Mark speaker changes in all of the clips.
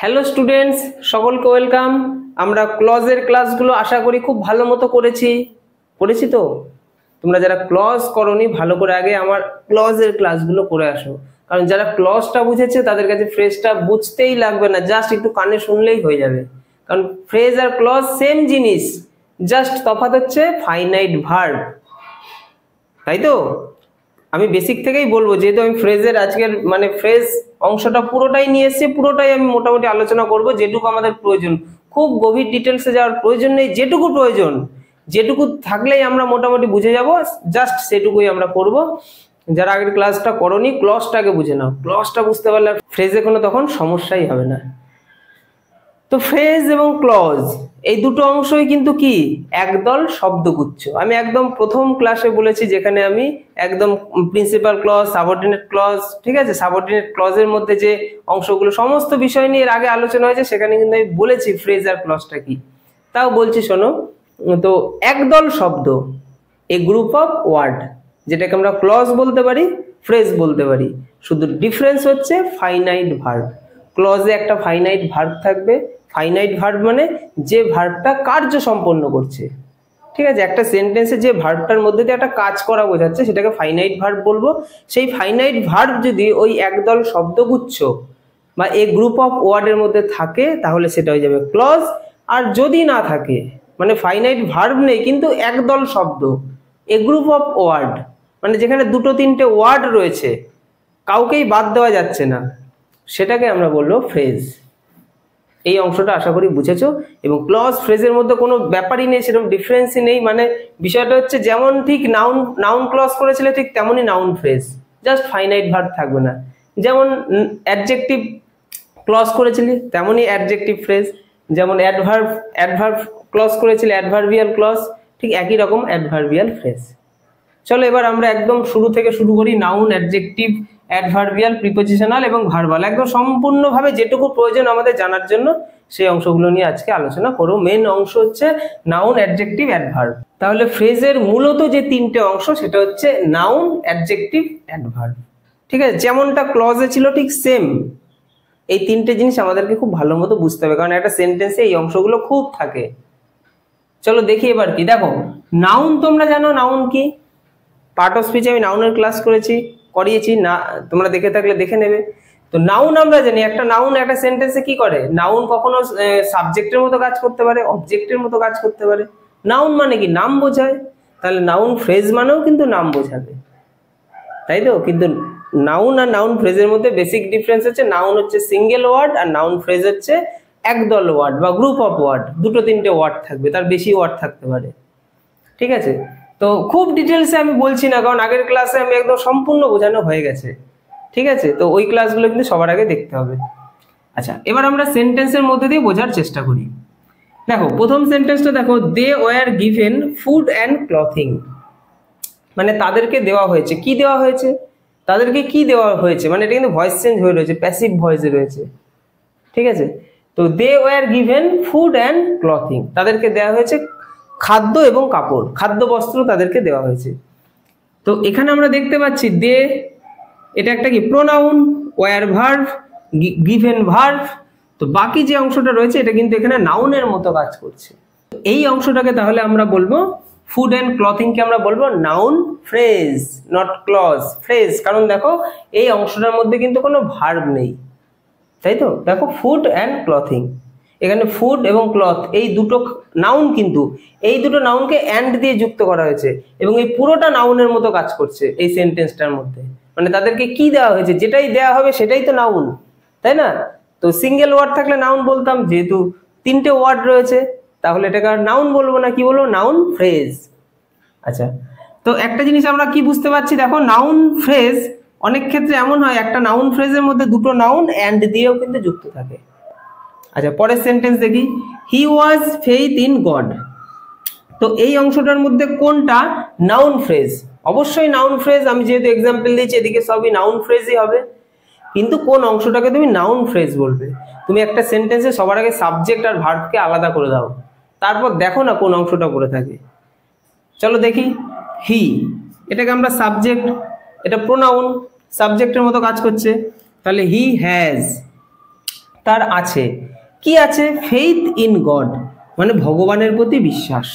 Speaker 1: Hello students, সকলকে welcome. আমরা ক্লজের ক্লাসগুলো আশা করি খুব ভালো মতো করেছি তো। তোমরা যারা ক্লজ করনি ভালো করে আগে আমার ক্লজের ক্লাসগুলো করে আসো, কারণ যারা ক্লজটা বুঝেছে তাদের কাছে ফ্রেজটা বুঝতেই লাগবে না, জাস্ট একটু কানে শুনলেই হয়ে যাবে। কারণ ফ্রেজ আর ক্লজ সেম জিনিস, জাস্ট তফাৎ হচ্ছে ফাইনাইট ভার্ব, তাই তো। আমি বেসিক থেকেই বলবো, যেহেতু আমি ফ্রেজের আজকের ফ্রেজ অংশটা পুরোটাই নিয়ে এসেছি, পুরোটাই আমি মোটামুটি আলোচনা করব যেটুকু আমাদের প্রয়োজন। খুব গভীর ডিটেলসে যাওয়ার প্রয়োজন নেই, যেটুকু প্রয়োজন যেটুকু থাকলেই আমরা মোটামুটি বুঝে যাব, জাস্ট সেটুকুই আমরা করব। যারা আগের ক্লাসটা করনি, ক্লজটাকে বুঝে নাও, ক্লজটা বুঝতে পারলে ফ্রেজে কোনো তখন সমস্যাই হবে না। তো ফ্রেজ এবং ক্লজ এই দুটো অংশই কিন্তু কি একদল শব্দগুচ্ছ। আমি একদম প্রথম ক্লাসে বলেছি, যেখানে আমি একদম প্রিন্সিপাল ক্লজ, সাবঅর্ডিনেট ক্লজ, ঠিক আছে, সাবঅর্ডিনেট ক্লজের মধ্যে যে অংশগুলো সমস্ত বিষয় নিয়ে এর আগে আলোচনা হয়েছে, সেখানে কিন্তু আমি বলেছি ফ্রেজ আর ক্লজটা কি। তাও বলছি শোনো। তো একদল শব্দ, এ গ্রুপ অফ ওয়ার্ড, যেটাকে আমরা ক্লজ বলতে পারি, ফ্রেজ বলতে পারি। শুধু ডিফারেন্স হচ্ছে ফাইনাইট ভার্ব। ক্লজে একটা ফাইনাইট ভার্ব থাকবে। ফাইনাইট ভার্ব মানে যে ভার্বটা কার্য সম্পন্ন করছে, ঠিক আছে, একটা সেন্টেন্সে যে ভার্বটার মধ্যে দিয়ে একটা কাজ করা বোঝাচ্ছে, সেটাকে ফাইনাইট ভার্ব বলবো। সেই ফাইনাইট ভার্ব যদি ওই একদল শব্দগুচ্ছ বা এ গ্রুপ অফ ওয়ার্ডের মধ্যে থাকে, তাহলে সেটা হয়ে যাবে ক্লজ। আর যদি না থাকে, মানে ফাইনাইট ভার্ব নেই কিন্তু একদল শব্দ, এ গ্রুপ অফ ওয়ার্ড, মানে যেখানে দুটো তিনটে ওয়ার্ড রয়েছে, কাউকেই বাদ দেওয়া যাচ্ছে না, সেটাকে আমরা বলবো ফ্রেজ। এই অংশটা আশা করি বুঝেছো। এবং ক্লজ ফ্রেজের মধ্যে কোনো ব্যাপারই নেই, সেরকম ডিফারেন্সই নেই। মানে বিষয়টা হচ্ছে যেমন ঠিক নাউন ক্লজ করেছিলে, ঠিক তেমনই noun phrase, just finite verb থাকবে না। যেমন অ্যাডজেক্টিভ ক্লজ করেছিলি, তেমনই অ্যাডজেক্টিভ ফ্রেজ। যেমন অ্যাডভার্ব ক্লজ করেছিলে, অ্যাডভার্বিয়াল ক্লজ, ঠিক একই রকম অ্যাডভার্বিয়াল ফ্রেজ। চলো এবার আমরা একদম শুরু থেকে শুরু করি। নাউন, অ্যাডজেক্টিভ, অ্যাডভার্বিয়াল, প্রিপোজিশনাল এবং ভার্বাল, একদম সম্পূর্ণভাবে যেটুকু প্রয়োজন আমাদের জানার জন্য, সেই অংশগুলো নিয়ে আজকে আলোচনা করব। মেন অংশ হচ্ছে নাউন, অ্যাডজেক্টিভ, অ্যাডভার্ব। তাহলে ফ্রেজের মূলত যে তিনটে অংশ, সেটা হচ্ছে নাউন, অ্যাডজেক্টিভ, অ্যাডভার্ব, ঠিক আছে। যেমনটা ক্লজে ছিল ঠিক সেম। এই তিনটে জিনিস আমাদেরকে খুব ভালো মতো বুঝতে হবে, কারণ একটা সেন্টেন্সে এই অংশগুলো খুব থাকে। চলো দেখি এবার কি। দেখো, নাউন তোমরা জানো নাউন কি? পার্ট অফ স্পিচে আমি নাউনের ক্লাস করিয়েছি না, তোমরা দেখে থাকলে দেখে নেবে। তো নাউন আমরা জানি, একটা নাউন একটা সেন্টেন্সে কি করে। নাউন কখনো সাবজেক্টের মতো কাজ করতে পারে, অবজেক্টের মতো কাজ করতে পারে। নাউন মানে কি নাম বোঝায়, তাহলে নাউন ফ্রেজ মানেও কিন্তু নাম বোঝাবে, তাই তো। কিন্তু নাউন আর নাউন ফ্রেজের মধ্যে বেসিক ডিফারেন্স হচ্ছে, নাউন হচ্ছে সিঙ্গেল ওয়ার্ড আর নাউন ফ্রেজ হচ্ছে একদল ওয়ার্ড বা গ্রুপ অফ ওয়ার্ড। দুটো তিনটে ওয়ার্ড থাকবে, তার বেশি ওয়ার্ড থাকতে পারে, ঠিক আছে। তো খুব ডিটেলসে আমি বলছি না, কারণ আগের ক্লাসে আমি একদম সম্পূর্ণ বোঝানো হয়ে গেছে, ঠিক আছে। তো ওই ক্লাসগুলো কিন্তু সবার আগে দেখতে হবে। আচ্ছা, এবার আমরা সেন্টেন্সের মধ্যে দিয়ে বোঝার চেষ্টা করি। দেখো প্রথম সেন্টেন্সটা দেখো, they were given food and clothing, মানে তাদেরকে দেওয়া হয়েছে। কি দেওয়া হয়েছে? তাদেরকে কি দেওয়া হয়েছে, মানে এটা কিন্তু ভয়েস চেঞ্জ হয়ে রয়েছে, প্যাসিভ ভয়েসে রয়েছে, ঠিক আছে। তো they were given food and clothing, তাদেরকে দেওয়া হয়েছে খাদ্য এবং কাপড়, খাদ্য বস্ত্র তাদেরকে দেওয়া হয়েছে। তো এখানে আমরা দেখতে পাচ্ছি দে, এটা একটা কি pronoun, were verb, given verb. তো বাকি যে অংশটা রয়েছে, এটা কিন্তু এখানে নাউনের মতো কাজ করছে। এই অংশটাকে তাহলে আমরা বলবো, ফুড অ্যান্ড ক্লথিং কে আমরা বলবো noun phrase, not clause, phrase. কারণ দেখো এই অংশটার মধ্যে কিন্তু কোনো ভার্ব নেই, তাই তো। দেখো ফুড অ্যান্ড ক্লথিং, এখানে ফুড এবং ক্লথ এই দুটো নাউন, কিন্তু এই দুটো নাউনকে অ্যান্ড দিয়ে যুক্ত করা হয়েছে এবং এই পুরোটা নাউনের মতো কাজ করছে এই সেন্টেন্সটার মধ্যে। মানে তাদেরকে কি দেওয়া হয়েছে, যেটাই দেওয়া হবে সেটাই তো নাউন, তাই না। তো সিঙ্গেল ওয়ার্ড থাকলে নাউন বলতাম, যেহেতু তিনটে ওয়ার্ড রয়েছে, তাহলে এটাকে আর নাউন বলবো না, কি বলবো, নাউন ফ্রেজ। আচ্ছা, তো একটা জিনিস আমরা কি বুঝতে পারছি, দেখো নাউন ফ্রেজ অনেক ক্ষেত্রে এমন হয়, একটা নাউন ফ্রেজের মধ্যে দুটো নাউন অ্যান্ড দিয়েও কিন্তু যুক্ত থাকে। আচ্ছা, পরের সেন্টেন্স দেখি, হি ওয়াজ ফেইথ ইন গড। তো এই অংশটার মধ্যে কোনটা নাউন ফ্রেজ? অবশ্যই নাউন ফ্রেজ, আমি যেহেতু এক্সাম্পল দিয়েছি এদিকে সবই নাউন ফ্রেজই হবে। কিন্তু কোন অংশটাকে তুমি নাউন ফ্রেজ বলবে? তুমি একটা সেন্টেন্সে সবার আগে সাবজেক্ট আর ভার্বকে আলাদা করে দাও, তারপর দেখো না কোন অংশটা করে থাকে। চলো দেখি, হি, এটাকে আমরা সাবজেক্ট, এটা প্রোনাউন, সাবজেক্টের মতো কাজ করছে, তাহলে হি হ্যাজ। তার আছে, কি আছে? ফেইথ ইন গড, মানে ভগবানের প্রতি বিশ্বাস।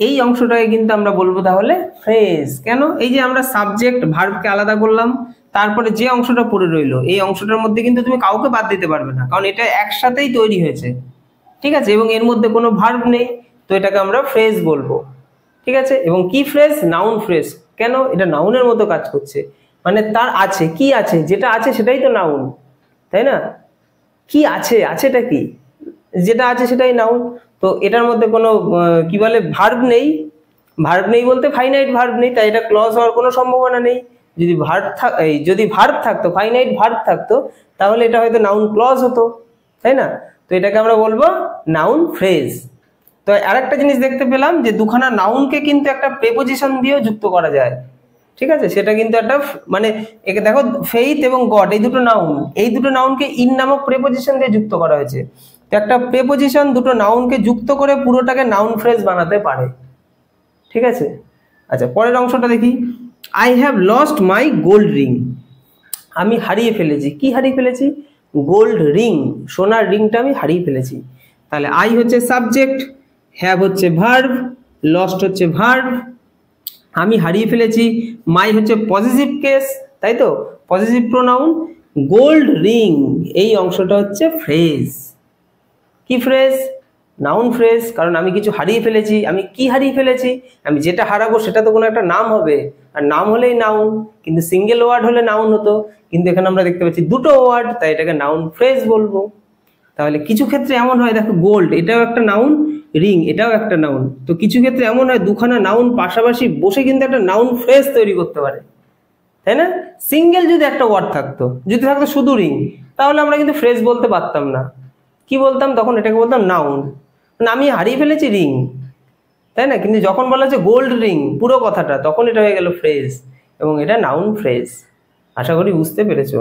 Speaker 1: এই অংশটাকে কিন্তু আমরা বলবো তাহলে ফ্রেজ। কেন? এই যে আমরা সাবজেক্ট ভার্বকে আলাদা করলাম, তারপরে যে অংশটা পড়ে রইলো, এই অংশটার মধ্যে কিন্তু তুমি কাউকে বাদ দিতে পারবে না, কারণ এটা একসাথেই তৈরি হয়েছে, ঠিক আছে? এবং এর মধ্যে কোনো ভার্ব নেই, তো এটাকে আমরা ফ্রেজ বলবো, ঠিক আছে? এবং কি ফ্রেজ? Noun phrase. কেন? এটা নাউনের মতো কাজ করছে, মানে তার আছে, কি আছে, যেটা আছে সেটাই তো নাউন, তাই না? কি আছে, আছেটা কি? যেটা আছে সেটাই নাউন। তো এটার মধ্যে কোনো কি বলে ভার্ব নেই, ভার্ব নেই বলতে ফাইনাইট ভার্ব নেই, তাই এটা ক্লজ হওয়ার কোনো সম্ভাবনা নেই। যদি ভার্ব থাকতো, ফাইনাইট ভার্ব থাকতো, তাহলে এটা হয়তো নাউন ক্লজ হতো, তাই না? তো এটাকে আমরা বলবো নাউন ফ্রেজ। তো আরেকটা জিনিস দেখতে পেলাম যে দুখানা নাউনকে কিন্তু একটা প্রেপোজিশন দিয়েও যুক্ত করা যায়, ঠিক আছে? সেটা কিন্তু একটা মানে একে দেখো, ফেইথ এবং গড এই দুটো নাউন, এই দুটো নাউনকে ইন নামক প্রেপোজিশন দিয়ে যুক্ত করা হয়েছে। তো একটা প্রেপোজিশন দুটো নাউনকে যুক্ত করে পুরোটাকে নাউন ফ্রেজ বানাতে পারে, ঠিক আছে? আচ্ছা, পরের অংশটা দেখি। I have lost my gold ring, আমি হারিয়ে ফেলেছি। কি হারিয়ে ফেলেছি? গোল্ড রিং, সোনার রিংটা আমি হারিয়ে ফেলেছি। তাহলে আই হচ্ছে সাবজেক্ট, হ্যাভ হচ্ছে ভার্ব, লস্ট হচ্ছে ভার্ব, আমি হারিয়ে ফেলেছি, মাই হচ্ছে পজিটিভ কেস, তাই তো, পজিটিভ প্রোনাউন, গোল্ড রিং এই অংশটা হচ্ছে ফ্রেজ। কি ফ্রেজ? নাউন ফ্রেজ, কারণ আমি কিছু হারিয়ে ফেলেছি। আমি কি হারিয়ে ফেলেছি? আমি যেটা হারাবো সেটা তো কোনো একটা নাম হবে, আর নাম হলেই নাউন, কিন্তু সিঙ্গেল ওয়ার্ড হলে নাউন হতো, কিন্তু এখানে আমরা দেখতে পাচ্ছি দুটো ওয়ার্ড, তাই এটাকে নাউন ফ্রেজ বলবো। তাহলে কিছু ক্ষেত্রে এমন হয়, দেখো গোল্ড এটাও একটা নাউন, রিং এটাও একটা নাউন, তো কিছু ক্ষেত্রে এমন হয় দুখানা নাউন পাশাপাশি বসে কিন্তু একটা নাউন ফ্রেজ তৈরি করতে পারে, তাই না? সিঙ্গেল যদি একটা ওয়ার্ড থাকতো, যদি থাকতো শুধু রিং, তাহলে আমরা কিন্তু ফ্রেজ বলতে পারতাম না। কি বলতাম তখন? এটাকে বলতাম নাউন, মানে আমি হারিয়ে ফেলেছি রিং, তাই না? কিন্তু যখন বলা হচ্ছে গোল্ড রিং পুরো কথাটা, তখন এটা হয়ে গেল ফ্রেজ, এবং এটা নাউন ফ্রেজ। আশা করি বুঝতে পেরেছো।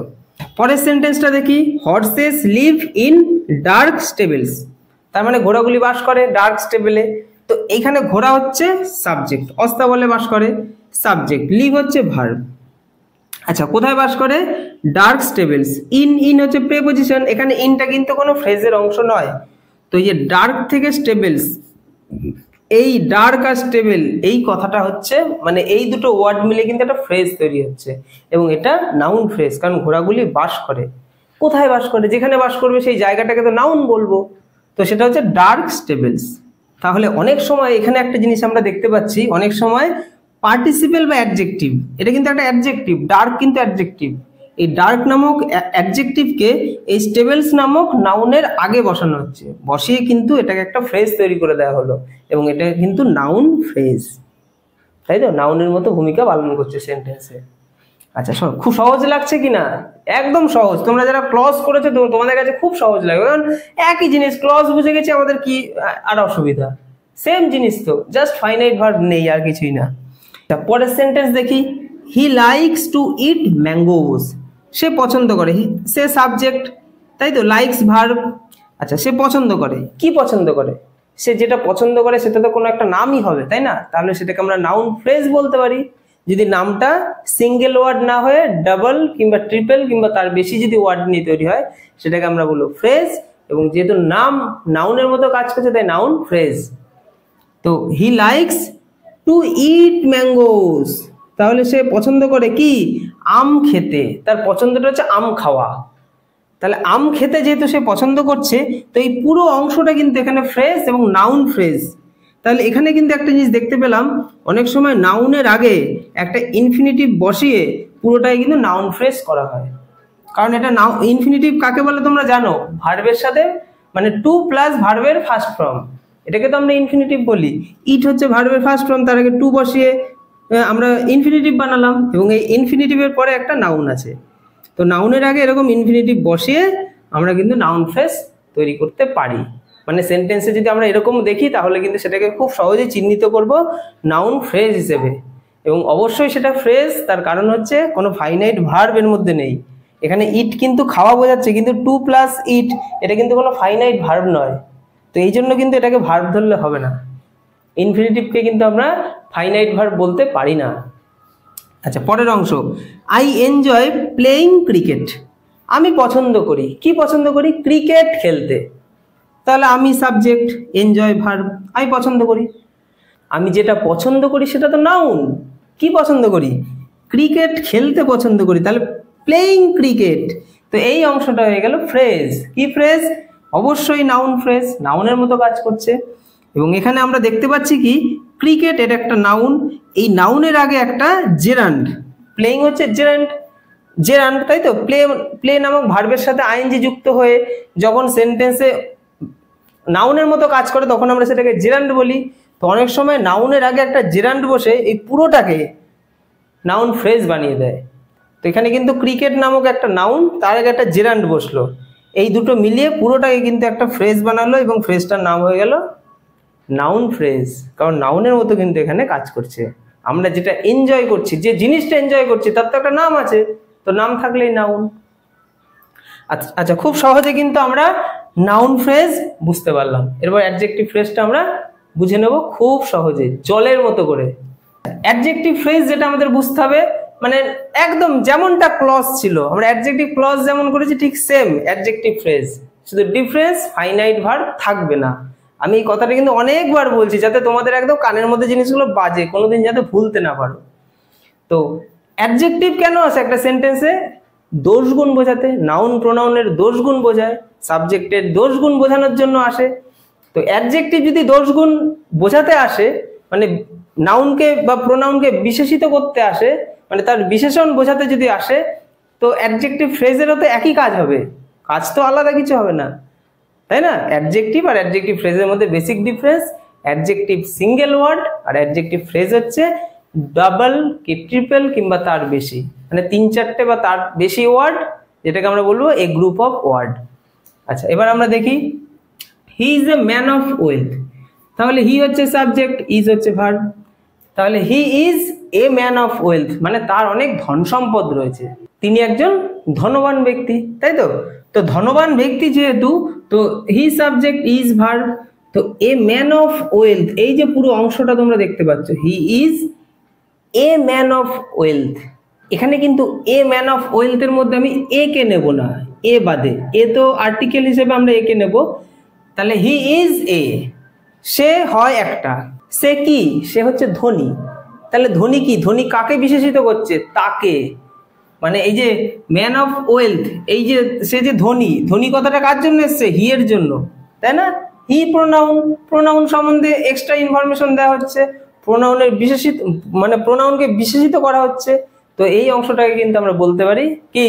Speaker 1: পরের সেন্টেন্সটা দেখি। হর্সেস লিভ ইন ডার্ক স্টেবলস, তার মানে ঘোড়াগুলি বাস করে ডার্ক স্টেবলে। তো এইখানে ঘোড়া হচ্ছে সাবজেক্ট, অস্তাবলে বাস করে, সাবজেক্ট, লিভ হচ্ছে ভার্ব। আচ্ছা, কোথায় বাস করে? ডার্ক স্টেবলস। ইন হচ্ছে প্রেপোজিশন, এখানে ইনটা কিন্তু কোনো ফ্রেজের অংশ নয়। তো এই যে ডার্ক থেকে স্টেবলস, এই ডার্ক আর স্টেবল এই কথাটা হচ্ছে, মানে এই দুটো ওয়ার্ড মিলে কিন্তু একটা ফ্রেজ তৈরি হচ্ছে, এবং এটা নাউন ফ্রেজ, কারণ ঘোড়াগুলি বাস করে। কোথায় বাস করে? যেখানে বাস করবে সেই জায়গাটাকে তো নাউন বলবো, তো সেটা হচ্ছে ডার্ক স্টেবলস। তাহলে অনেক সময় এখানে একটা জিনিস আমরা দেখতে পাচ্ছি, অনেক সময় পার্টিসিপেল বা অ্যাডজেক্টিভ, এটা কিন্তু একটা অ্যাডজেক্টিভ, ডার্ক কিন্তু অ্যাডজেক্টিভ, এই ডার্ক নামক অ্যাডজেক্টিভকে এই স্টেবলস নামক নাউনের আগে বসানো হচ্ছে, বসিয়ে কিন্তু এটাকে একটা ফ্রেজ তৈরি করে দেওয়া হলো, এবং এটা কিন্তু নাউন ফ্রেজ, তাই তো? নাউনের মতো ভূমিকা পালন করছে সেন্টেন্সে। আচ্ছা শোনো, খুব সহজ লাগছে কিনা? একদম সহজ। তোমরা যারা ক্লজ করেছো তোমাদের কাছে খুব সহজ লাগবে, কারণ একই জিনিস, ক্লজ বুঝে গেছি, আমাদের কি আর অসুবিধা? সেম জিনিস তো, জাস্ট ফাইনাইট ভার্ব নেই, আর কিছুই না। পরের সেন্টেন্স দেখি। He likes to eat mangoes, সে পছন্দ করে, সে সাবজেক্ট, তাই তো, লাইকস ভার্ব। আচ্ছা, সে পছন্দ করে, কি পছন্দ করে? সে যেটা পছন্দ করে সেটা তো কোনো একটা নামই হবে, তাই না? তাহলে সেটাকে আমরা নাউন ফ্রেজ বলতে পারি, যদি নামটা সিঙ্গেল ওয়ার্ড না হয়ে ডাবল কিংবা ট্রিপল কিংবা তার বেশি যদি ওয়ার্ড নিয়ে তৈরি হয়, সেটাকে আমরা বলবো ফ্রেজ, এবং যেহেতু নাম নাউনের মতো কাজ করছে তাই নাউন ফ্রেজ। তো হি লাইকস টু ইট ম্যাঙ্গোস, তাহলে সে পছন্দ করে কি? আম খেতে, তার পছন্দটা হচ্ছে আম খাওয়া। তাহলে আম খেতে যেহেতু সে পছন্দ করছে, তো এই পুরো অংশটা কিন্তু এখানে ফ্রেজ এবং নাউন ফ্রেজ। তাহলে এখানে কিন্তু একটা জিনিস দেখতে পেলাম, অনেক সময় নাউনের আগে একটা ইনফিনিটিভ বসিয়ে পুরোটাই কিন্তু নাউন ফ্রেজ করা হয়, কারণ এটা ইনফিনিটিভ কাকে বলে তোমরা জানো? ভার্বের সাথে, মানে টু প্লাস ভার্বের ফার্স্ট ফর্ম, এটাকে তো আমরা ইনফিনিটিভ বলি। ইট হচ্ছে ভার্বের ফার্স্ট ফর্ম, তার আগে টু বসিয়ে আমরা ইনফিনিটিভ বানালাম, এবং এই ইনফিনিটিভের পরে একটা নাউন আছে, তো নাউনের আগে এরকম ইনফিনিটিভ বসিয়ে আমরা কিন্তু নাউন ফ্রেজ তৈরি করতে পারি। মানে সেন্টেন্সে যদি আমরা এরকম দেখি, তাহলে কিন্তু সেটাকে খুব সহজেই চিহ্নিত করব নাউন ফ্রেজ হিসেবে, এবং অবশ্যই সেটা ফ্রেজ, তার কারণ হচ্ছে কোনো ফাইনাইট ভার্ব এর মধ্যে নেই। এখানে ইট কিন্তু খাওয়া বোঝাচ্ছে, কিন্তু টু প্লাস ইট এটা কিন্তু কোনো ফাইনাইট ভার্ব নয়, তো এই জন্য কিন্তু এটাকে ভার্ব ধরলে হবে না। ইনফিনিটিভকে কিন্তু আমরা ফাইনাইট ভার্ব বলতে পারি না। আচ্ছা, পরের অংশ। আই এনজয় প্লেইং ক্রিকেট, আমি পছন্দ করি, কি পছন্দ করি? ক্রিকেট খেলতে। তাহলে আমি সাবজেক্ট, এনজয় ভার্ব, আমি পছন্দ করি। আমি যেটা পছন্দ করি সেটা তো নাউন। কি পছন্দ করি? ক্রিকেট খেলতে পছন্দ করি, তাহলে প্লেইং ক্রিকেট। তো এই অংশটা হয়ে গেল ফ্রেজ। কি ফ্রেজ? অবশ্যই নাউন ফ্রেজ, নাউনের মতো কাজ করছে। এবং এখানে আমরা দেখতে পাচ্ছি কি, ক্রিকেট এটা একটা নাউন, এই নাউনের আগে একটা জেরান্ড, প্লেইং হচ্ছে জেরান্ড, জেরান্ড, তাই তো? প্লে নামক ভার্বের সাথে আইএনজি যুক্ত হয়ে যখন সেন্টেন্সে নাউনের মতো কাজ করে তখন আমরা সেটাকে জেরান্ড বলি। তো অনেক সময় নাউনের আগে একটা জেরান্ড বসে এই পুরোটাকে নাউন ফ্রেজ বানিয়ে দেয়। তো এখানে কিন্তু ক্রিকেট নামক একটা নাউন, তার আগে একটা জেরান্ড বসলো, এই দুটো মিলিয়ে পুরোটাকে কিন্তু একটা ফ্রেজ বানালো এবং ফ্রেজটার নাম হয়ে গেল নাউন ফ্রেজ। কারণ নাউনের মতো কিন্তু এখানে কাজ করছে। আমরা যেটা এনজয় করছি, যে জিনিসটা এনজয় করছি তার তো একটা নাম আছে, তো নাম থাকলেই নাউন। আচ্ছা, খুব সহজে কিন্তু আমরা নাউন ফ্রেজ বুঝতে পারলাম। এরপর অ্যাডজেক্টিভ ফ্রেজটা আমরা বুঝে নেব খুব সহজে, জলের মতো করে। অ্যাডজেক্টিভ ফ্রেজ যেটা আমাদের বুঝতে হবে, মানে একদম যেমনটা ক্লজ ছিল, আমরা অ্যাডজেক্টিভ ক্লজ যেমন করেছি ঠিক সেম অ্যাডজেক্টিভ ফ্রেজ, শুধু ডিফারেন্স ফাইনাইট ভার্ব থাকবে না। আমি এই কথাটা কিন্তু অনেকবার বলছি যাতে তোমাদের একদম কানের মধ্যে জিনিসগুলো বাজে, কোনোদিন যাতে ভুলতে না পারো। তো অ্যাডজেক্টিভ কেন আছে একটা সেন্টেন্সে? দোষ গুণ বোঝাতে, নাউন প্রোনাউনের দোষ গুণ বোঝায়, সাবজেক্টের দোষ গুণ বোঝানোর জন্য আসে। তো অ্যাডজেক্টিভ যদি দোষ গুণ বোঝাতে আসে, মানে নাউনকে বা প্রোনাউনকে বিশেষিত করতে আসে, মানে তার বিশেষণ বোঝাতে যদি আসে, তো অ্যাডজেক্টিভ ফ্রেজেরও তো একই কাজ হবে, কাজ তো আলাদা কিছু হবে না, তাই না? অ্যাডজেক্টিভ আর অ্যাডজেক্টিভ ফ্রেজের মধ্যে basic difference, adjective single word আর অ্যাডজেক্টিভ ফ্রেজ হচ্ছে ডাবল কি ট্রিপল কিংবা তার বেশি, মানে 3-4টে বা তার বেশি ওয়ার্ড, যেটাকে আমরা বলবো এ গ্রুপ অফ ওয়ার্ড। আচ্ছা, এবার আমরা দেখি he is a man of wealth. তাহলে হি হচ্ছে সাবজেক্ট, ইজ হচ্ছে ভার্ব। তাহলে he is a man of wealth মানে তার অনেক ধন সম্পদ রয়েছে, তিনি একজন ধনবান ব্যক্তি, তাই তো? তো ধনবান ব্যক্তি যেহেতু, তো হি সাবজেক্ট, ইজ ভার্ব। তো এ ম্যান অফ ওয়েলথ, এই যে পুরো অংশটা তোমরা দেখতে পাচ্ছ, he is a man of wealth. এখানে কিন্তু এ ম্যান অফ ওয়েলথের মধ্যে আমি এ কে নেব না, এ বাদে, এ তো আর্টিকেল হিসেবে আমরা এ কে নেব। তাহলে হি ইজ এ, সে হয় একটা, সে কি? সে হচ্ছে ধনী। তাহলে ধনী কি? ধনী কাকে বিশেষিত করছে? তাকে। মানে এই যে ম্যান অফ ওয়েলথ, এই যে সে যে ধনী, ধনী কথাটা কার জন্য এসছে? হি এর জন্য, তাই না? হি প্রোনাউন, প্রোনাউন সম্বন্ধে এক্সট্রা ইনফরমেশন দেওয়া হচ্ছে, প্রোনাউনের বিশেষিত, মানে প্রোনাউনকে বিশেষিত করা হচ্ছে। তো এই অংশটাকে কিন্তু আমরা বলতে পারি কি?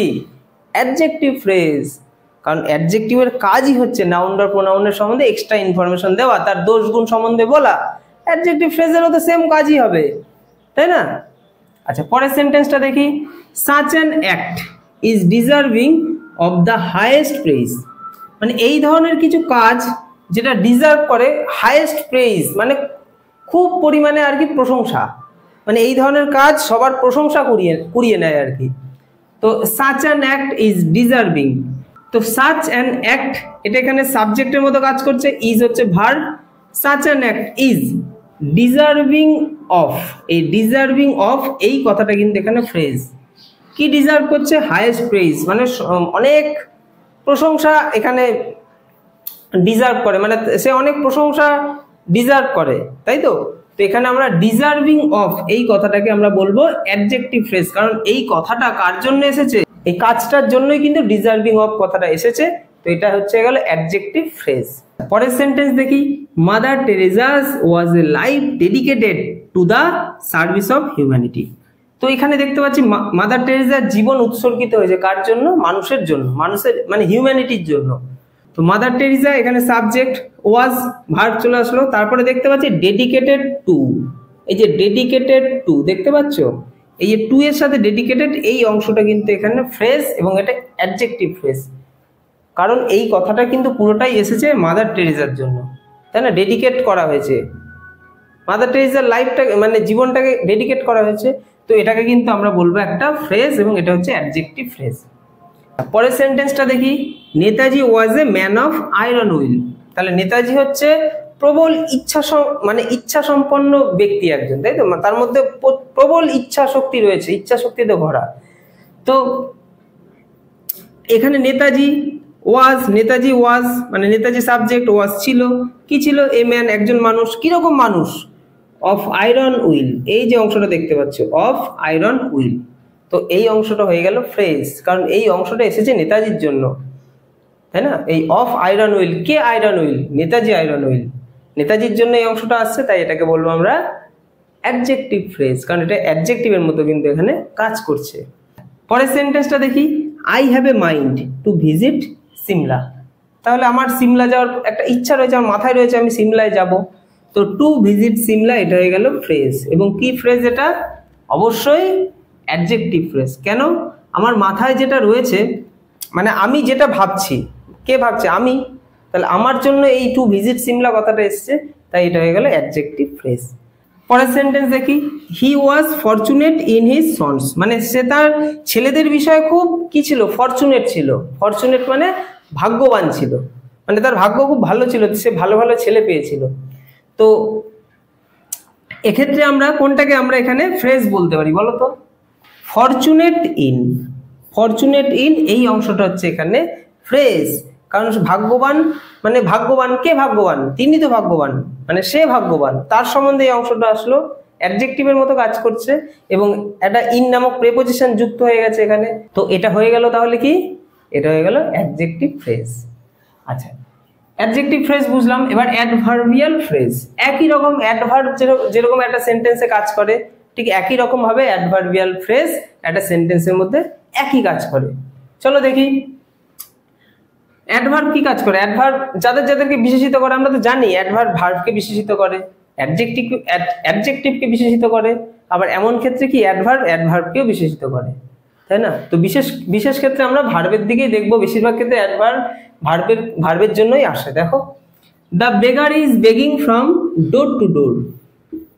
Speaker 1: Adjective phrase. কারণ অ্যাডজেক্টিভের কাজই হচ্ছে নাউন বা প্রোনাউনের সম্বন্ধে এক্সট্রা ইনফরমেশন দেওয়া, তার দোষ গুণ সম্বন্ধে বলা। অ্যাডজেক্টিভ ফ্রেজেরও তো সেম কাজই হবে, তাই না? আচ্ছা, পরের সেন্টেন্সটা দেখি। such an act is deserving of the highest praise। মানে এই ধরনের কিছু কাজ যেটা ডিজার্ভ করে হাইয়েস্ট প্রেইজ, মানে খুব পরিমাণে আর কি প্রশংসা, মানে এই ধরনের কাজ সবার প্রশংসা কুড়িয়ে নেয় আর কি। তো such an act is deserving। তো such an act এটা এখানে সাবজেক্টের মতো কাজ করছে, ইজ হচ্ছে verb, such an act is deserving of, এই deserving of এই কথাটা কিন্তু এখানে ফ্রেজ। কি ডিজার্ভ করছে? হাইয়েস্ট প্রেইজ, মানে অনেক প্রশংসা এখানে ডিজার্ভ করে, মানে সে অনেক প্রশংসা ডিজার্ভ করে, তাই তো? তো এখানে আমরা ডিজার্ভিং অফ এই কথাটাকে আমরা বলবো অ্যাডজেক্টিভ ফ্রেজ। কারণ এই কথাটা কার জন্য এসেছে? এই কাজটার জন্যই কিন্তু ডিজার্ভিং অফ কথাটা এসেছে। তো এটা হচ্ছে গেল অ্যাডজেক্টিভ ফ্রেজ। পরের সেন্টেন্স দেখি। Mother Teresa's was a life dedicated to the service of humanity. তো এখানে দেখতে পাচ্ছি মাদার টেরেজার জীবন উৎসর্গিত হয়েছে কার জন্য? মানুষের জন্য, মানুষের মানে হিউম্যানিটির জন্য। তো মাদার টেরেজা এখানে সাবজেক্ট, ওয়াজ ভার্ব চলে আসলো, তারপরে দেখতে পাচ্ছি ডেডিকেটেড টু। এই যে ডেডিকেটেড টু দেখতে পাচ্ছ, এই যে টু এর সাথে ডেডিকেটেড এই অংশটা কিন্তু এখানে ফ্রেজ এবং এটা অ্যাডজেক্টিভ ফ্রেজ। কারণ এই কথাটা কিন্তু পুরোটাই এসেছে মাদার টেরেজার জন্য, তাই না? ডেডিকেট করা হয়েছে মাদার টেরেজার লাইফটাকে, মানে জীবনটাকে ডেডিকেট করা হয়েছে। তো এটাকে কিন্তু আমরা বলবো একটা ফ্রেজ এবং এটা হচ্ছে অ্যাডজেক্টিভ ফ্রেজ। পরের সেন্টেন্সটা দেখি। Netaji was a man of iron will. তাহলে নেতাজি হচ্ছে প্রবল ইচ্ছা সম্পন্ন ব্যক্তি একজন, তাই তো? তার মধ্যে প্রবল ইচ্ছা শক্তি রয়েছে, ইচ্ছা শক্তিতে ভরা। তো এখানে নেতাজি ওয়াজ মানে নেতাজি সাবজেক্ট, ওয়াজ ছিল, কি ছিল, এ ম্যান একজন মানুষ, কিরকম মানুষ, অফ আয়রন উইল, এই যে অংশটা দেখতে পাচ্ছ অফ আয়রন উইল, তো এই অংশটা হয়ে গেল ফ্রেজ, কারণ এই অংশটা এসেছে নেতাজির জন্য, তাই না? এই of iron will, K iron will? Netaji iron will, নেতাজির জন্য এই অংশটা আসছে, তাই এটাকে বলবো আমরা অ্যাডজেক্টিভ ফ্রেজ, কারণ এটা অ্যাডজেক্টিভের মতো কিন্তু এখানে কাজ করছে। পরের সেন্টেন্সটা দেখি, I have a mind to visit Shimla, তাহলে আমার সিমলা যাওয়ার একটা ইচ্ছা রয়েছে, আমার মাথায় রয়েছে আমি সিমলায় যাব, তো টু ভিজিট সিমলা এটা হয়ে গেল ফ্রেজ। এবং কি ফ্রেজ এটা? অবশ্যই অ্যাডজেক্টিভ ফ্রেজ। কেন? আমার মাথায় যেটা রয়েছে, মানে আমি যেটা ভাবছি, কে ভাবছে? আমি, তাহলে আমার জন্য এই টু ভিজিট সিমলা কথাটা এসছে, তাই এটা হয়ে গেল অ্যাডজেক্টিভ ফ্রেজ। পরের সেন্টেন্স দেখি, হি ওয়াজ ফরচুনেট ইন হিজ সন্স, মানে সে তার ছেলেদের বিষয়ে খুব কি ছিল? ফরচুনেট ছিল। ফরচুনেট মানে ভাগ্যবান ছিল, মানে তার ভাগ্য খুব ভালো ছিল, সে ভালো ভালো ছেলে পেয়েছিল। তো এক্ষেত্রে আমরা কোনটাকে আমরা এখানে ফ্রেজ বলতে পারি বলো তো? ফরচুনেট ইন এই অংশটা হচ্ছে এখানে ফ্রেজ, কারণ ভাগ্যবান মানে ভাগ্যবান, কে ভাগ্যবান? তিনি তো ভাগ্যবান, মানে সে ভাগ্যবান, তার সম্বন্ধে এই অংশটা আসলো, অ্যাডজেক্টিভের মতো কাজ করছে এবং একটা ইন নামক প্রেপোজিশন যুক্ত হয়ে গেছে এখানে, তো এটা হয়ে গেল তাহলে কি? এটা হয়ে গেল অ্যাডজেক্টিভ ফ্রেজ। আচ্ছা, অ্যাডজেক্টিভ ফ্রেজ বুঝলাম, এবার অ্যাডভার্বিয়াল ফ্রেজ। একই রকম অ্যাডভার্ব যেরকম একটা সেন্টেন্সে কাজ করে, ঠিক একই রকম ভাবে অ্যাডভার্বিয়াল ফ্রেজ একটা সেন্টেন্সের মধ্যে একই কাজ করে। চলো দেখি অ্যাডভার্ব কি কাজ করে। অ্যাডভার্ব যাদেরকে বিশেষিত করে আমরা তো জানি, অ্যাডভার্ব ভার্বকে বিশেষিত করে, অ্যাডজেক্টিভকে বিশেষিত করে, আবার এমন ক্ষেত্রে কি অ্যাডভার্বকেও বিশেষিত করে, তাই না? তো বিশেষ ক্ষেত্রে আমরা ভার্বের দিকেই দেখবো, বেশিরভাগ ক্ষেত্রে অ্যাডভার্ব ভার্বের জন্যই আসে। দেখো, the beggar is begging from door to door,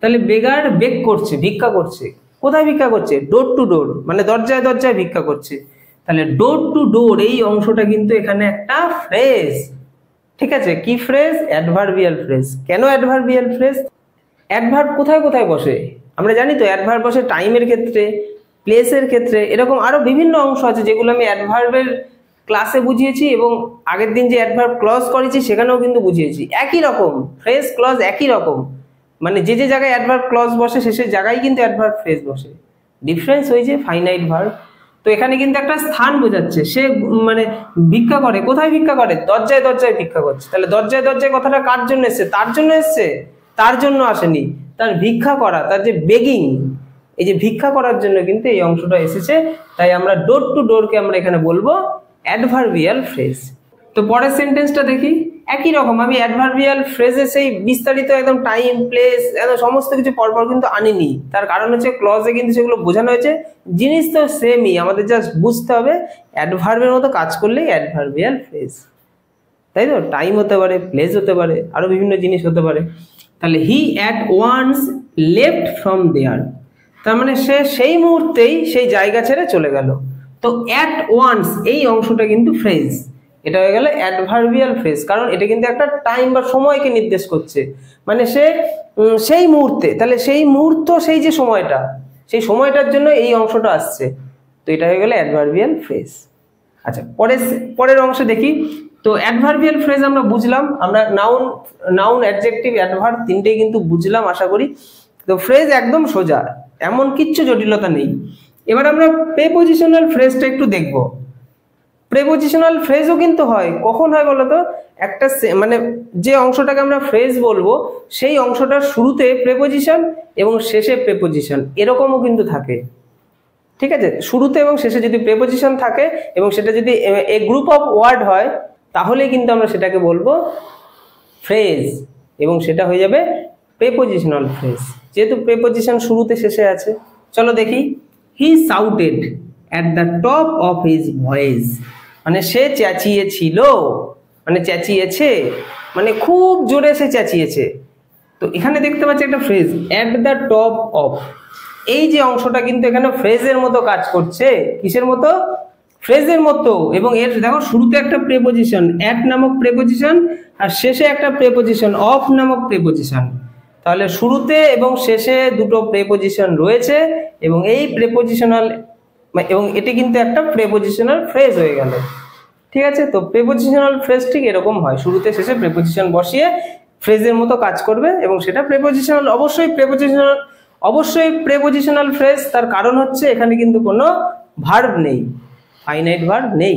Speaker 1: তাহলে বেগার বেগ করছে, ভিক্ষা করছে, কোথায় ভিক্ষা করছে? ডোর টু ডোর, মানে দরজায় দরজায় ভিক্ষা করছে, তাহলে ডোর টু ডোর এই অংশটা কিন্তু এখানে একটা ফ্রেজ, ঠিক আছে? কি ফ্রেজ? Adverbial phrase. কেন অ্যাডভার্বিয়াল ফ্রেজ? অ্যাডভার্ব কোথায় কোথায় বসে আমরা জানি তো, অ্যাডভার্ব বসে টাইমের ক্ষেত্রে, প্লেসের ক্ষেত্রে, এরকম আরো বিভিন্ন অংশ আছে যেগুলো আমি অ্যাডভার্বের ক্লাসে বুঝিয়েছি এবং আগের দিন যে অ্যাডভার্ব ক্লজ করেছি সেখানেও কিন্তু বুঝিয়েছি। একই রকম ফ্রেজ ক্লজ একই রকম, মানে যে যে জায়গায় অ্যাডভার্ব ক্লজ বসে সে জায়গায় কিন্তু অ্যাডভার্ব ফ্রেজ বসে, ডিফারেন্স হয়েছে ফাইনাইট ভার্ব। তো এখানে কিন্তু একটা স্থান বোঝাচ্ছে, সে মানে ভিক্ষা করে, কোথায় ভিক্ষা করে? দরজায় দরজায় ভিক্ষা করছে, তাহলে দরজায় দরজায় কথাটা কার জন্য এসছে? তার জন্য এসছে, তার জন্য আসেনি, তার ভিক্ষা করা, তার যে বেগিং, এই যে ভিক্ষা করার জন্য কিন্তু এই অংশটা এসেছে, তাই আমরা ডোর টু ডোরকে আমরা এখানে বলবো অ্যাডভার্বিয়াল ফ্রেজ। তো পরের সেন্টেন্সটা দেখি, একই রকম আমি অ্যাডভার্বিয়াল ফ্রেজে সেই বিস্তারিত একদম টাইম প্লেস একদম সমস্ত কিছু পরপর কিন্তু আনিনি, তার কারণ হচ্ছে ক্লজে কিন্তু সেগুলো বোঝানো হয়েছে, জিনিস তো সেমই, আমাদের জাস্ট বুঝতে হবে অ্যাডভার্বের মতো কাজ করলেই অ্যাডভার্বিয়াল ফ্রেজ, তাই তো? টাইম হতে পারে, প্লেস হতে পারে, আরো বিভিন্ন জিনিস হতে পারে। তাহলে he at once left from there, তার মানে সে সেই মুহূর্তেই সেই জায়গা ছেড়ে চলে গেল। তো অ্যাট ওয়ান্স এই অংশটা কিন্তু ফ্রেজ, এটা হয়ে গেল অ্যাডভার্বিয়াল ফ্রেজ, কারণ এটা কিন্তু একটা টাইম বা সময়কে নির্দেশ করছে, মানে সে সেই মুহূর্তে, তাহলে সেই মুহূর্ত, সেই যে সময়টা, সেই সময়টার জন্য এই অংশটা আসছে, তো এটা হয়ে গেল অ্যাডভার্বিয়াল ফ্রেজ। আচ্ছা, পরের অংশে দেখি। তো অ্যাডভার্বিয়াল ফ্রেজ আমরা বুঝলাম, আমরা নাউন অ্যাডজেক্টিভ অ্যাডভার্ব তিনটেই কিন্তু বুঝলাম আশা করি। তো ফ্রেজ একদম সোজা, এমন কিচ্ছু জটিলতা নেই। এবার আমরা প্রেপোজিশনাল ফ্রেজটা একটু দেখব। প্রেপোজিশনাল ফ্রেজও কিন্তু হয়, কখন হয় বলতো? একটা মানে যে অংশটাকে আমরা ফ্রেজ বলবো সেই অংশটার শুরুতে প্রেপোজিশন এবং শেষে প্রেপোজিশন এরকমও কিন্তু থাকে, ঠিক আছে? শুরুতে এবং শেষে যদি প্রেপোজিশন থাকে এবং সেটা যদি এ গ্রুপ অফ ওয়ার্ড হয় তাহলে কিন্তু আমরা সেটাকে বলবো ফ্রেজ এবং সেটা হয়ে যাবে প্রেপোজিশনাল ফ্রেজ, যেহেতু প্রেপোজিশন শুরুতে শেষে আছে। চলো দেখি, he shouted at the top of his voice, মানে সে চেঁচিয়েছিল, মানে চেঁচিয়েছে, মানে খুব জোরে সে চেঁচিয়েছে। তো এখানে দেখতে পাচ্ছি একটা phrase at the top of, এই যে অংশটা কিন্তু এখানে ফ্রেজের মতো কাজ করছে। কিসের মতো? ফ্রেজের মতো। এবং এর দেখো শুরুতে একটা প্রেপোজিশন অ্যাট নামক প্রেপোজিশন আর শেষে একটা প্রেপোজিশন অফ নামক প্রেপোজিশন, তাহলে শুরুতে এবং শেষে দুটো প্রেপোজিশন রয়েছে এবং এই প্রেপোজিশনাল এবং এটি কিন্তু একটা প্রেপোজিশনাল ফ্রেজ হয়ে গেল। ঠিক আছে, তো প্রেপোজিশনাল ফ্রেজ ঠিক এরকম হয়, শুরুতে শেষে প্রেপোজিশন বসিয়ে ফ্রেজের মতো কাজ করবে এবং সেটা প্রেপোজিশনাল, অবশ্যই প্রেপোজিশনাল ফ্রেজ। তার কারণ হচ্ছে এখানে কিন্তু কোনো ভার্ব নেই, ফাইনাইট ভার্ব নেই।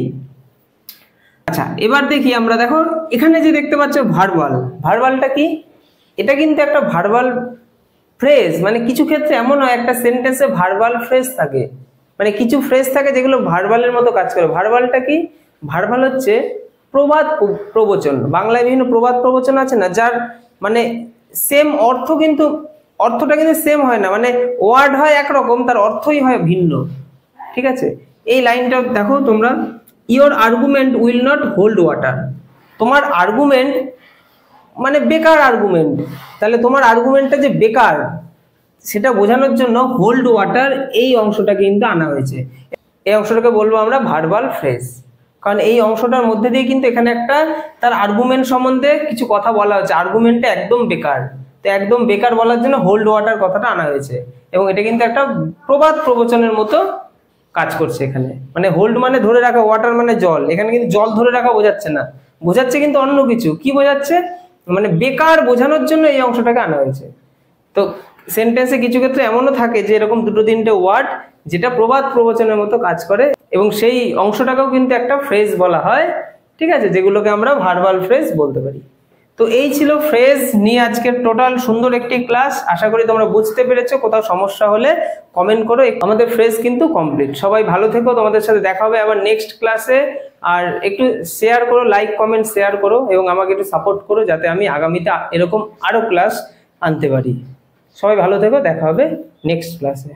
Speaker 1: আচ্ছা, এবার দেখি আমরা, দেখো এখানে যে দেখতে পাচ্ছ ভার্বাল, ভার্বালটা কি? এটা কিন্তু একটা ভার্বাল ফ্রেজ, মানে কিছু ক্ষেত্রে এমন হয় একটা সেন্টেন্সে ভার্বাল ফ্রেজ থাকে, মানে কিছু ফ্রেজ থাকে যেগুলো ভার্বালের মতো কাজ করে। ভার্বালটা কি? ভার্বাল হচ্ছে প্রবাদ প্রবচন। বাংলায় বিভিন্ন প্রবাদ প্রবচন আছে না, যার মানে সেম অর্থ, কিন্তু অর্থটা কিন্তু সেম হয় না, মানে ওয়ার্ড হয় একরকম, তার অর্থই হয় ভিন্ন। ঠিক আছে, এই লাইনটা দেখো তোমরা, your argument will not hold water. তোমার আর্গুমেন্ট মানে বেকার আর্গুমেন্ট, তাহলে তোমার আর্গুমেন্টটা যে বেকার সেটা বোঝানোর জন্য হোল্ড ওয়াটার এই অংশটা কিন্তু আনা হয়েছে। এই অংশটাকে বলবো আমরা ভার্বাল ফ্রেজ, কারণ এই অংশটার মধ্যে দিয়ে কিন্তু এখানে একটা তার আর্গুমেন্ট সম্বন্ধে কিছু কথা বলা হচ্ছে। আর্গুমেন্টটা একদম বেকার, তো একদম বেকার বলার জন্য হোল্ড ওয়াটার কথাটা আনা হয়েছে, এবং এটা কিন্তু একটা প্রবাদ প্রবচনের মতো কাজ করছে এখানে। মানে হোল্ড মানে ধরে রাখা, ওয়াটার মানে জল, এখানে কিন্তু জল ধরে রাখা বোঝাচ্ছে না, বোঝাচ্ছে কিন্তু অন্য কিছু। কি বোঝাচ্ছে? মানে বেকার বোঝানোর জন্য এই অংশটাকে আনা হয়েছে। তো সেন্টেন্সে কিছু ক্ষেত্রে এমনও থাকে যে এরকম দুটো তিনটে ওয়ার্ড যেটা প্রবাদ প্রবচনের মতো কাজ করে, এবং সেই অংশটাকেও কিন্তু একটা ফ্রেজ বলা হয়। ঠিক আছে, যেগুলোকে আমরা ভার্বাল ফ্রেজ বলতে পারি। তো এই ছিল ফ্রেজ নিয়ে আজকের টোটাল সুন্দর একটি ক্লাস। আশা করি তোমরা বুঝতে পেরেছো। কোথাও সমস্যা হলে কমেন্ট করো। আমাদের ফ্রেজ কিন্তু কমপ্লিট। সবাই ভালো থেকো, তোমাদের সাথে দেখা হবে আবার নেক্সট ক্লাসে। আর একটু শেয়ার করো, লাইক কমেন্ট শেয়ার করো, এবং আমাকে একটু সাপোর্ট করো যাতে আমি আগামীতে এরকম আরো ক্লাস আনতে পারি। সবাই ভালো থেকো, দেখা হবে নেক্সট ক্লাসে।